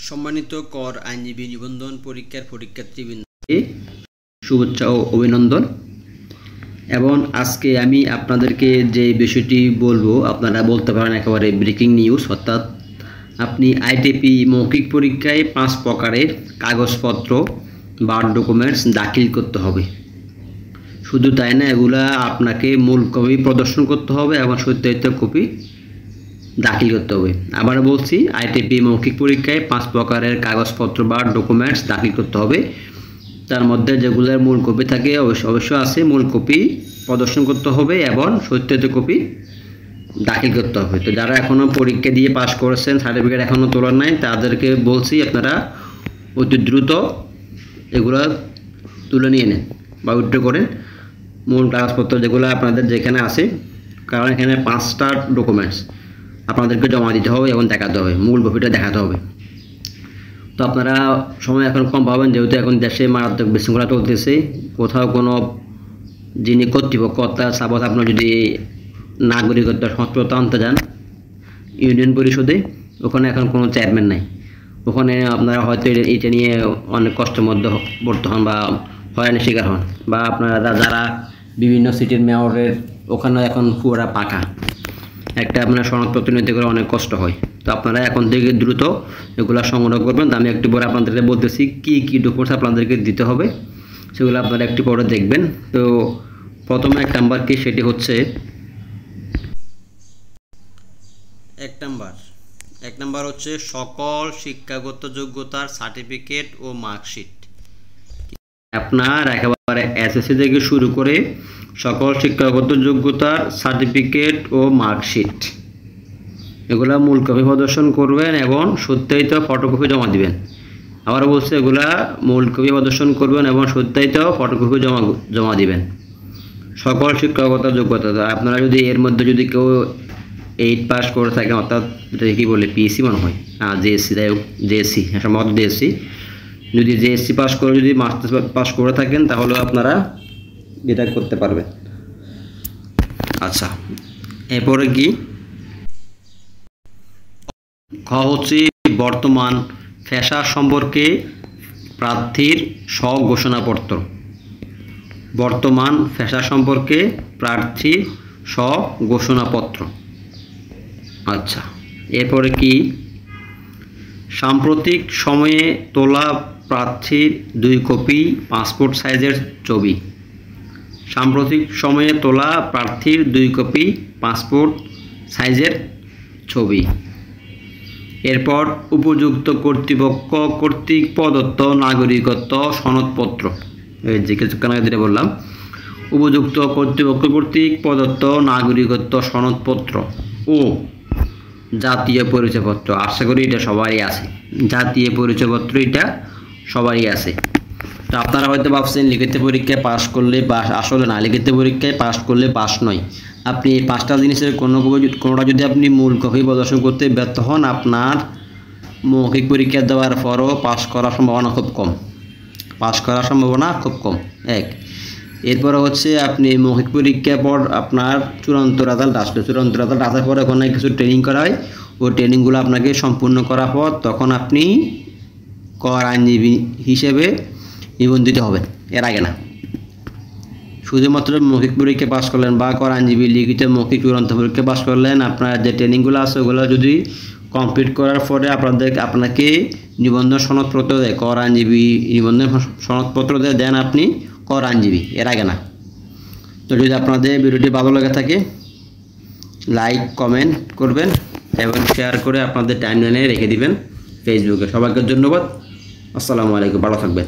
সম্মানিত কর আইনজীবী নিবন্ধন পরীক্ষার পরীক্ষার্থীবৃন্দকে শুভেচ্ছা ও অভিনন্দন। এবং আজকে আমি আপনাদেরকে যে বিষয়টি বলবো, আপনারা বলতে পারেন একেবারে ব্রেকিং নিউজ। অর্থাৎ আপনি আইটিপি মৌখিক পরীক্ষায় 5 প্রকারের কাগজপত্র বা ডকুমেন্টস দাখিল করতে হবে। শুধু তাই না, এগুলা আপনাকে মূল কপি প্রদর্শন করতে হবে এবং সত্যায়িত কপি দাখিল করতে হবে। আবার বলছি, আইটিপি মৌখিক পরীক্ষায় 5 প্রকারের কাগজপত্র বা ডকুমেন্টস দাখিল করতে হবে। তার মধ্যে যেগুলোর মূল কপি থাকে অবশ্য আছে, মূল কপি প্রদর্শন করতে হবে এবং সত্যায়িত কপি দাখিল করতে হবে। তো যারা এখনও পরীক্ষা দিয়ে পাশ করেছেন, সার্টিফিকেট এখনও তোলার নাই, তাদেরকে বলছি আপনারা অতি দ্রুত এগুলো তুলে নিয়ে নেন বা উইথড্র করেন মূল কাগজপত্র যেগুলো আপনাদের যেখানে আছে। কারণ এখানে 5টা ডকুমেন্টস আপনাদেরকে জমা দিতে হবে এবং দেখাতে হবে, মূল কপিটা দেখাতে হবে। তো আপনারা সময় এখন কম পাবেন, যেহেতু এখন দেশে মারাত্মক বিশৃঙ্খলা চলতেছে। কোথাও কোনো যিনি কর্তৃপক্ষ অর্থাৎ সাপোজ আপনার যদি নাগরিকত্ব সংশোধন আনতে যান ইউনিয়ন পরিষদে, ওখানে এখন কোনো চেয়ারম্যান নাই। ওখানে আপনারা হয়তো এটা নিয়ে অনেক কষ্টের মধ্যে পড়তে হন বা হয়রানির শিকার হন, বা আপনারা যারা বিভিন্ন সিটির মেয়রের ওখানে এখন পুরা পাকা একটা আপনার সনদপত্র নিতে করে অনেক কষ্ট হয়। তো আপনারা এখন থেকে দ্রুত এগুলো সংগ্রহ করবেন। তো আমি একটু পরে আপনাদেরকে বলতেছি কী কী ডকুমেন্টস আপনাদেরকে দিতে হবে, সেগুলো আপনারা একটু পরে দেখবেন। তো প্রথমে 1 নাম্বার কি, সেটি হচ্ছে 1 নাম্বার হচ্ছে সকল শিক্ষাগত যোগ্যতার সার্টিফিকেট ও মার্কশিট। আপনার একেবারে এসএসসি থেকে শুরু করে সকল শিক্ষাগত যোগ্যতার সার্টিফিকেট ও মার্কশিট এগুলা মূল কপি প্রদর্শন করবেন এবং সত্যায়িত ফটোকপি জমা দিবেন। আবার বলছে, এগুলা মূল কপি প্রদর্শন করবেন এবং সত্যায়িত ফটোকপি জমা দিবেন। সকল শিক্ষাগত যোগ্যতা আপনারা যদি এর মধ্যে যদি কেউ 8 পাস করে থাকেন, অর্থাৎ কী বলে পিএসসি মনে হয়, জেএসসি, যাই হোক জেএসসি, সম্ভবত জেএসসি, যদি জেএসসি পাস করে যদি মাস্টার্স পাস করে থাকেন তাহলে আপনারা এটা করতে পারবেন। আচ্ছা, এরপরে কি খ হচ্ছে বর্তমান পেশা সম্পর্কে প্রার্থীর স্বঘোষণাপত্র। বর্তমান পেশা সম্পর্কে প্রার্থীর স্বঘোষণাপত্র। আচ্ছা, এরপরে কি সাম্প্রতিক সময়ে তোলা প্রার্থীর 2 কপি পাসপোর্ট সাইজের ছবি। সাম্প্রতিক সময়ে তোলা প্রার্থীর 2 কপি পাসপোর্ট সাইজের ছবি। এরপর উপযুক্ত কর্তৃপক্ষ কর্তৃক প্রদত্ত নাগরিকত্ব সনদপত্র, যে কিছুক্ষণ আগে যেটা বললাম, উপযুক্ত কর্তৃপক্ষ কর্তৃক প্রদত্ত নাগরিকত্ব সনদপত্র ও জাতীয় পরিচয়পত্র। আশা করি এটা সবারই আছে, জাতীয় পরিচয়পত্র এটা সবারই আছে। তো আপনারা হয়তো ভাবছেন লিখিত পরীক্ষায় পাশ করলে পাস, আসলে না, লিখিত পরীক্ষায় পাশ করলে পাস নয়। আপনি এই 5টা জিনিসের কোনোটা যদি আপনি মূল কপি প্রদর্শন করতে ব্যর্থ হন, আপনার মৌখিক পরীক্ষা দেওয়ার পরও পাশ করার সম্ভাবনা খুব কম। এরপরে হচ্ছে আপনি মৌখিক পরীক্ষার পর আপনার চূড়ান্ত রেজাল্ট আসবে। চূড়ান্ত রেজাল্ট আসার পর ওখানে কিছু ট্রেনিং করা হয়, ওই ট্রেনিংগুলো আপনাকে সম্পূর্ণ করার পর তখন আপনি কর আইনজীবী হিসেবে নিবন্ধিত হবেন, এর আগে না। শুধুমাত্র মৌখিক পরীক্ষা পাস করলেন বা কর আইনজীবী লিখিত মৌখিক চূড়ান্ত পরীক্ষা পাস করলেন, আপনার যে ট্রেনিংগুলো আছে ওগুলো যদি কমপ্লিট করার পরে আপনাকে নিবন্ধন সনদপত্র দেয়, কর আইনজীবী নিবন্ধন সনদপত্র দেন আপনি কর আইনজীবী, এর আগে না। তো যদি আপনাদের ভিডিওটি ভালো লাগে থাকে লাইক কমেন্ট করবেন এবং শেয়ার করে আপনাদের টাইমলাইনে রেখে দিবেন ফেসবুকে। সবাইকে ধন্যবাদ। আসসালামু আলাইকুম, ভালো থাকবেন।